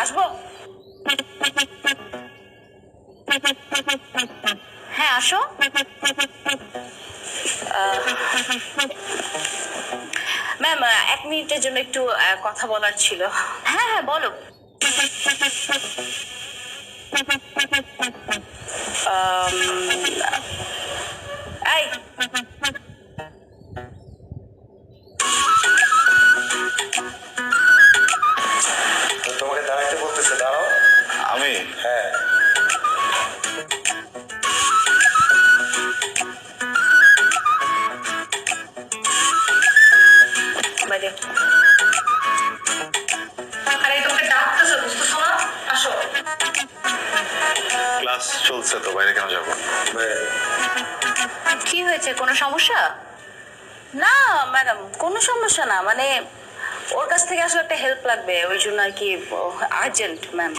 আসবো? হ্যাঁ আসো। ম্যাম 1 মিনিটের জন্য একটু কথা বলার ছিল। হ্যাঁ হ্যাঁ বলো। এই তোমাকে দাঁড়াইতে বলতেছে, দাঁড়াও। আমি হ্যাঁ, বাইরে। আরে তোমাকে ডাকতেছে, বুঝতেছো না? আসো। ক্লাস চলছে তো, বাইরে কেন যাবো? কি হয়েছে, কোনো সমস্যা? না ম্যাডাম, কোনো সমস্যা না, মানে ওর কাছ থেকে আসলে একটা হেল্প লাগবে, ওই জন্য আর কি, আর্জেন্ট ম্যাম।